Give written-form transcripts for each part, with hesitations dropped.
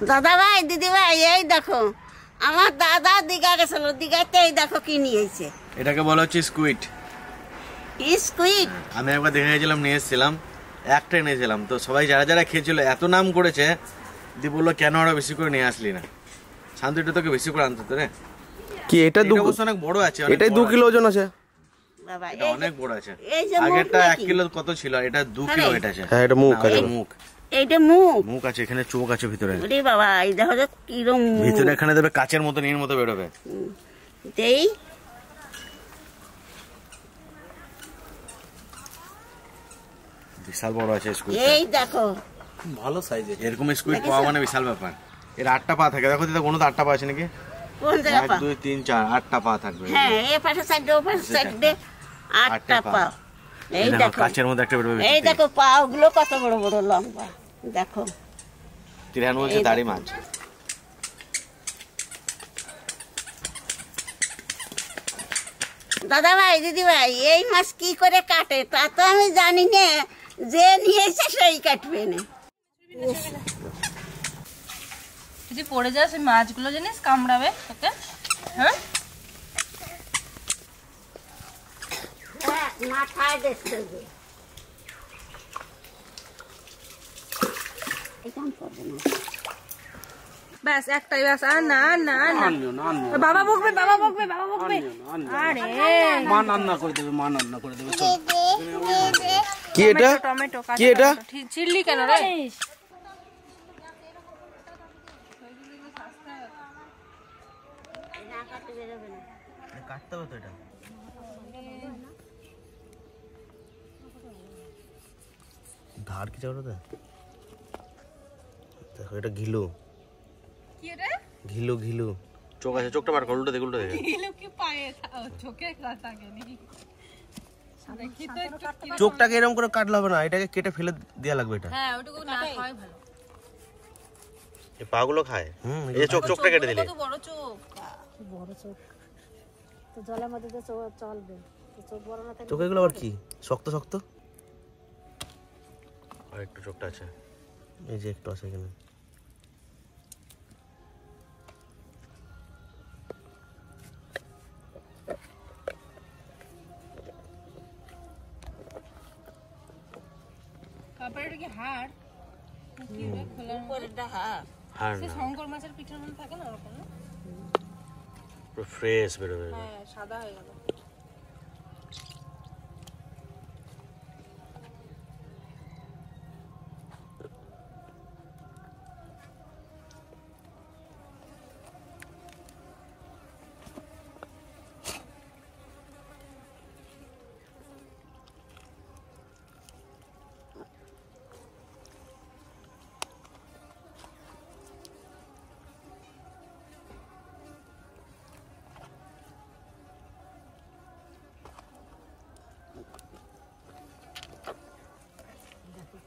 দাদা ভাই দিদি ভাই এই দেখো আমার দাদা দীঘা গেছিল, দীঘাতে এই দেখো কি নিয়েছে। এটাকে বলা হচ্ছে স্কুইড। স্কুইড আমি একবার দেখে গেছিলাম, নিয়ে এসেছিলাম, একটা এনেছিলাম। তো সবাই যারা যারা খেয়েছিল এত নাম করেছে, দি বললো কেন আরো বেশি করে নিয়ে আসলি না। শান্ত, এটা তোকে বেশি করে আনতে তো রে। কি এটা অনেক বড় আছে, এটাই 2 কিলো ওজন আছে বাবা, এটা অনেক বড় আছে। এই যে আগেরটা 1 কিলো কত ছিল, এটা 2 কিলো এটা আছে। হ্যাঁ এটা মুখ আছে, মুখ, এইটা মুখ মুখ আছে, এখানে চোখ আছে ভিতরে। ওরে বাবা এই দেখো তো কিরম ভিতরে এখানে দেবে কাচের মতো, নীল মতো বেরোবে। দেই বিশাল বড় আছে স্কুইড। এই দেখো ভালো সাইজের, এরকম স্কুইড পাওয়া মানে বিশাল ব্যাপার। এর 8টা পা থাকে, দেখো দিদা, কোনো 8টা পা আছে নাকি? কোন জায়গা 1 2 3 4 8টা পা থাকবে। হ্যাঁ এই পাশে সাইডে ও পাশে সাইডে 8টা পা। এই দেখো কাচের মধ্যে একটা বেরোবে। এই দেখো পা গুলো কত বড় বড় লম্বা, দেখো। তিরহান বলছে দাড়ি মাছ। দাদা ভাই দিদি ভাই এই মাছ কি করে কাটে তা তো আমি জানি না, যে নিয়েছে সেই কাটবে না। যদি পড়ে যায় সেই মাছগুলো জানিস কামড়াবে তোকে। হ্যাঁ মাথায় দেখতে হবে, ব্যাস একটাই, ব্যাস। আর না না না, বাবা বকবে, বাবা বকবে, বাবা বকবে। আরে মা রান্না করে দেবে, মা রান্না করে দেবে। কি এটা? টমেটো, কি এটা? চিল্লি কেন রে? কাটতে হবে তো এটা। ধার কি চাও রে? দেখো এটা ঘিলু। কি এটা? ঘিলু ঘিলু। চোখ আছে, চোখটা বার কর, উল্টো দেখে, উল্টো দেখে। ঘিলু কি পায়ে চোখে থাকে নাকি? দেখি তো একটু। চোখটাকে এরকম করে কাটলে হবে না, এটাকে কেটে ফেলে দেয়া লাগবে এটা। হ্যাঁ ওটুকু না হয় ভালো। এই পাগুলো খায়। এই চোখটা কেটে দিলে। কত বড় চোখ, বড় চোখ তো জলের মধ্যে তো চলবে, চোখ বড় না থাকলে চোখ এগুলো আবার কি শক্ত শক্ত? আর একটু চোখটা আছে, এই যে একটু আছে এখানে। তারপরে কি হাড় কি রে খোলার উপরেরটা হাড়। হাড় সে না, শঙ্কর মাছের পিঠের মধ্যে থাকে না ওরকম না? পুরো ফ্রেশ বেরোবে। হ্যাঁ সাদা হয়ে গেল।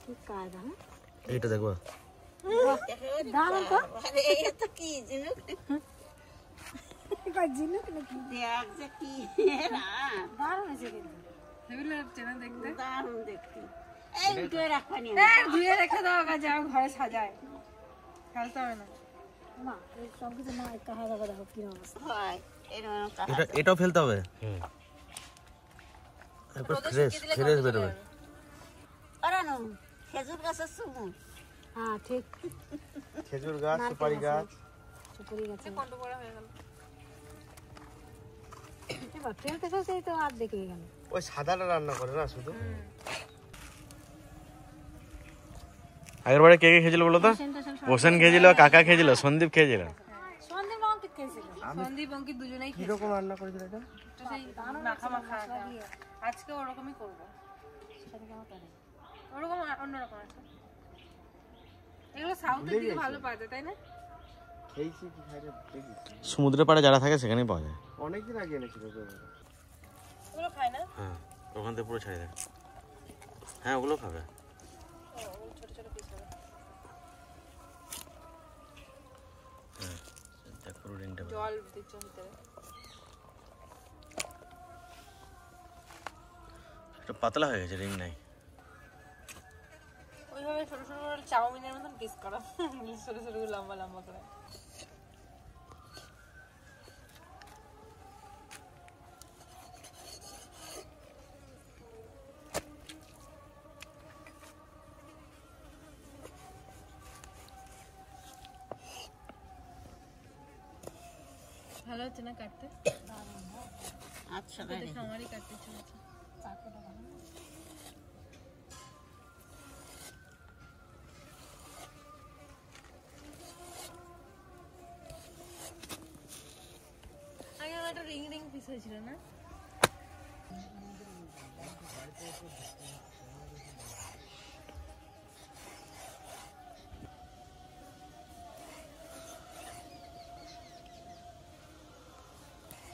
কি কায়দা। হ্যাঁ এইটা দেখবা, দারুণ তো। আরে এটা তো কি জিনিস, কই জিনুক নাকি? দেখ যে কি না, দারুণ আছে কিন্তু। এগুলো চেনা দেখতে। দারুণ দেখতে। এই ভিডিও রাখবানি ধুয়ে রেখে দাও, কাজে আমার ঘরে সাজায়, ফেলতে হবে না। মা এই সব কিছু না একটা হাজার দেখো কি অবস্থা হয় এরকম কাটা। এটা এটাও ফেলতে হবে। একবার ফ্রেশ ফ্রেশ বেরোবে। আরানো খেজুর গাছের সুমু। হ্যাঁ ঠিক, খেজুর গাছ, সুপারি গাছ, সুপুরি গাছে কন্ড বড় হয়ে গেল। এবার ফেলতে ফেলতে তো আর দেখে গেল। ওই সাদাটা রান্না করে না শুধু। আগের বারে কে কে খেয়েছিল বলো তো? হোসেন খেয়েছিল, কাকা খেয়েছিল, সন্দীপ খেয়েছিল। সন্দীপ অঙ্কিত খেয়েছিল। সন্দীপ অঙ্কিত দুজনেই কি রকম রান্না করেছিল এটা? তো সেই মাখা মাখা। আজকে ওরকমই করবো, ওরকম অন্যরকম আছে। এগুলো সাউথের দিকে ভালো পাওয়া যায় তাই না? খেয়েছি কি খাইলে দেখি। সমুদ্রের পাড়ে যারা থাকে সেখানেই পাওয়া যায়। অনেকদিন আগে এনেছিল তো। ওগুলো খায় না? হ্যাঁ, ওখান থেকে পুরো ছাড়িয়ে দেয়। হ্যাঁ ওগুলো খাবে। ছোট ছোট পিস হবে। হ্যাঁ দেখ পুরো রিংটা। জল দিচ্ছ ভিতরে। এটা পাতলা হয়ে গেছে, রিং নাই। ওইভাবে ছোট ছোট করে চাউমিনের মতন পিস করা, ছোট ছোট করে লম্বা লম্বা করে। ভালো হচ্ছে না কাটতে? আচ্ছা দেখো আমারই কাটতে ইচ্ছে হচ্ছে। আগে আমার একটা রিং রিং পিস হয়েছিল না?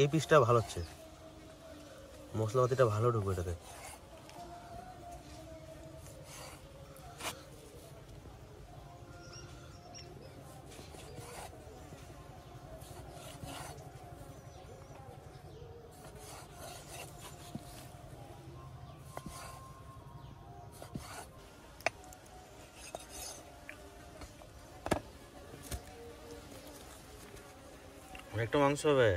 এই পিসটা ভালো হচ্ছে, মশলাপাতিটা ভালো ঢুকবে এটাতে। অনেকটা মাংস হবে।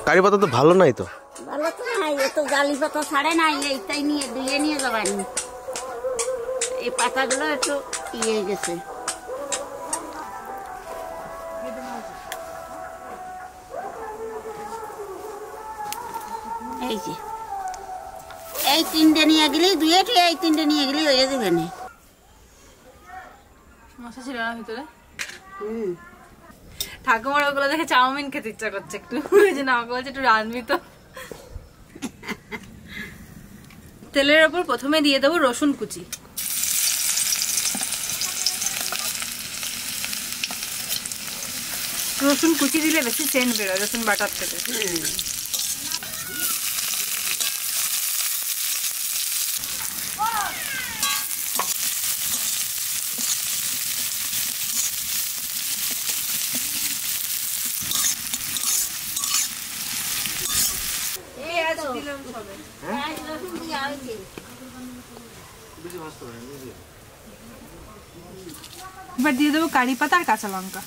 কারি পাতা তো ভালো নাই তো, ভালো তো নাই, এ তো জালি পাতা ছাড়ে নাই, এইটাই নিয়ে ধুয়ে নিয়ে যাবেন। এই পাতাগুলো একটু ইয়ে গেছে। এই যে এই তিনটে নিয়ে গেলি, দুয়ে এই তিনটে নিয়ে গেলি হয়ে যাবে না। মশলা ছিল না ভিতরে? ঠাকুমার ওগুলো দেখে চাউমিন খেতে ইচ্ছা করছে একটু, ওই জন্য আমাকে বলছে একটু রাঁধবি তো। তেলের ওপর প্রথমে দিয়ে দেবো রসুন কুচি। রসুন কুচি দিলে বেশি সেন্ট বেরোয় রসুন বাটার থেকে। এবার দিয়ে দেবো কারি পাতা আর কাঁচা লঙ্কা।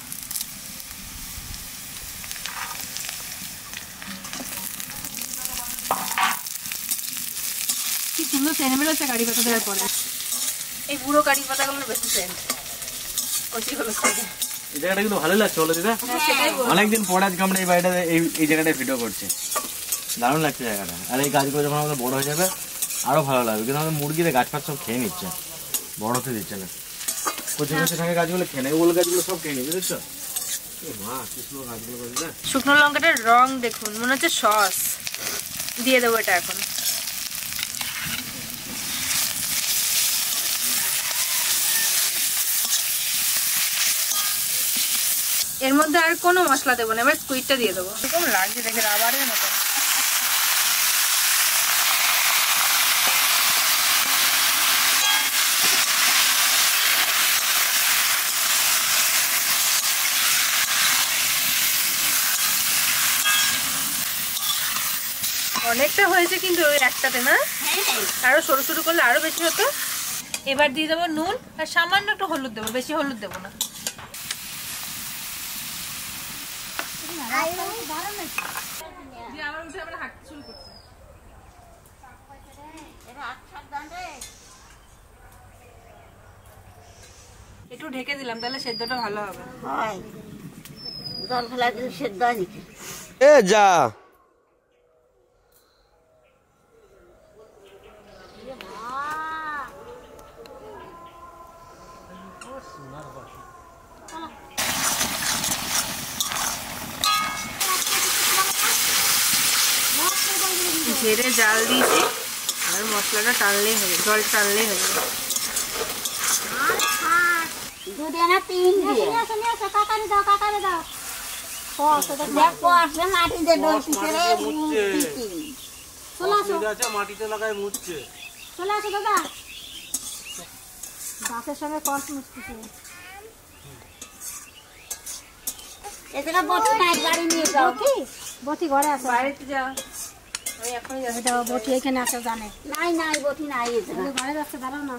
কি সুন্দর সেন্ট বেরোচ্ছে কারি পাতা দেওয়ার পরে। এই বুড়ো কারি পাতাগুলোর বেশি সেন্ট কচি হলুদ থেকে। এই জায়গাটা কিন্তু ভালো লাগছে বলো দিদা, অনেকদিন পরে আজকে আমরা এই বাড়িটাতে এই জায়গাটায় ভিডিও করছি, দারুণ লাগছে জায়গাটা। আর এই গাছগুলো যখন আমাদের বড় হয়ে যাবে আরো ভালো লাগবে, কিন্তু আমাদের মুরগিদের গাছ ফাছ সব খেয়ে নিচ্ছে, বড় হতে দিচ্ছে না। কচি কচি থাকে গাছগুলো খেয়ে নেয়, ওগুলো গাছগুলো সব খেয়ে নিবে, বুঝছো? শুকনো লঙ্কাটার রং দেখুন, মনে হচ্ছে সস। দিয়ে দেবো এটা এখন। এর মধ্যে আর কোনো মশলা দেবো না, এবার স্কুইডটা দিয়ে দেবো। এরকম লাগছে দেখে রাবারের মতো। অনেকটা হয়েছে কিন্তু ওই একটাতে না, আরো সরু সরু করলে আরো বেশি হতো। এবার দিয়ে দেবো নুন আর সামান্য একটু হলুদ দেবো, বেশি হলুদ দেবো না। একটু ঢেকে দিলাম, তাহলে সেদ্ধটা ভালো হবে। জল ফেলা দিলে সেদ্ধ হয় নাকি? এ যা ঝেড়ে জাল দিয়েছি, আর মশলাটা টানলেই হবে, জল টানলেই হবে। দুধে না তিন দিয়ে কাকারে দাও, কাকারে দাও। দেখো আসলে মাটি দিয়ে ডোল পিছরে চলে আসো মাটিতে লাগায় মুছছে। চলে আসো দাদা, গাছের সঙ্গে কস মুছতেছে। এদিকে বটি নাই, গাড়ি নিয়ে যাও। কি বটি ঘরে আছে? বাড়িতে যাও, আমি এখনই যাচ্ছি। এটা বটি এখানে আছে জানে। নাই নাই, বটি নাই এদিকে। তুমি ঘরে যাচ্ছে, দাঁড়াও না।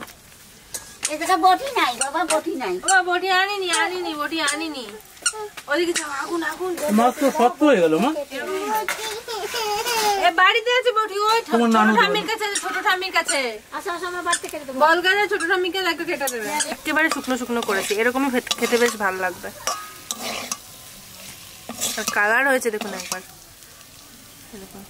এদিকে বটি নাই বাবা, বটি নাই। ও বটি আনিনি বটি আনিনি। ওদিকে যাও, আগুন আগুন। মাছ তো শক্ত হয়ে গেল মা। এ বাড়িতে আছে বটি, ওই ছোট ঠাম্মির কাছে আছে, ছোট ঠাম্মির কাছে। আসো আসো, আমার বাড়িতে কেটে দেবো। বল গাছে ছোট ঠাম্মিকে একটু কেটে দেবে। একেবারে শুকনো শুকনো করেছি, এরকমই খেতে বেশ ভালো লাগবে। আর কালার হয়েছে দেখুন একবার, দেখুন।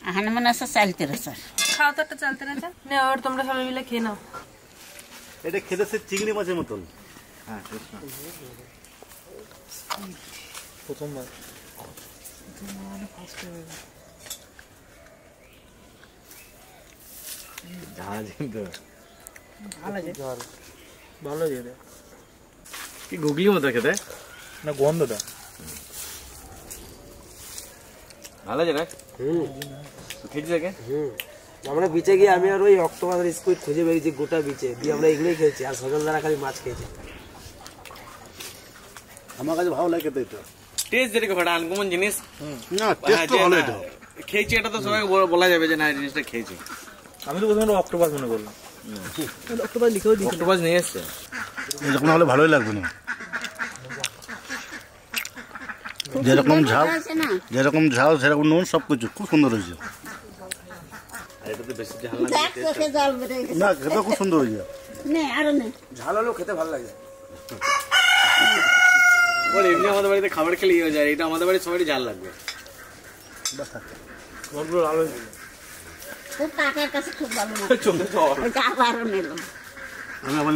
আহানে মনে আছে চালতে রসা। খাও তো একটা চালতে না চাল নে, আর তোমরা সবাই মিলে খেয়ে নাও। এটা খেতে সে চিংড়ি মাছের মতন। হ্যাঁ প্রথমবার ঝাল কিন্তু ভালো দিয়ে দেয় কি গুগলি মতো খেতে না, গন্ধটা ভালো আছে না? খেয়েছি দেখে আমরা বিচে গিয়ে আমি আর ওই অক্টোপাস স্কুইড খুঁজে বেরিয়েছি গোটা বিচে দিয়ে, আমরা এগুলোই খেয়েছি। আর সকালবেলা খালি মাছ খেয়েছি। আমার কাছে ভালো লাগে খেতে। এটা টেস্ট যেটা ভাড়া আনকমন জিনিস না, টেস্ট তো ভালো। এটা খেয়েছি, এটা তো সবাই বলা যাবে যে না এই জিনিসটা খেয়েছি। আমি তো প্রথমে অক্টোপাস মনে করলাম। অক্টোপাস লিখেও দিই। অক্টোপাস নিয়ে এসছে, এরকম হলে ভালোই লাগবে না। যেরকম ঝাল সেরকম নুন সবকিছু খুব সুন্দর হয়েছে। এটাতে বেশি ঝাল দেখ চোখে জল বেড়ে গেছে। না, খেতে খুব সুন্দর হয়েছে। নে আরো নে। ঝাল হলেও খেতে ভালো লাগে। এমনি আমাদের বাড়িতে খাবার খেলে ইয়ে হয়ে যায়, এটা আমাদের বাড়ির সবারই ঝাল লাগবে। খুব কাকার কাছে খুব ভালো না। আবার নিলাম। আমি আবার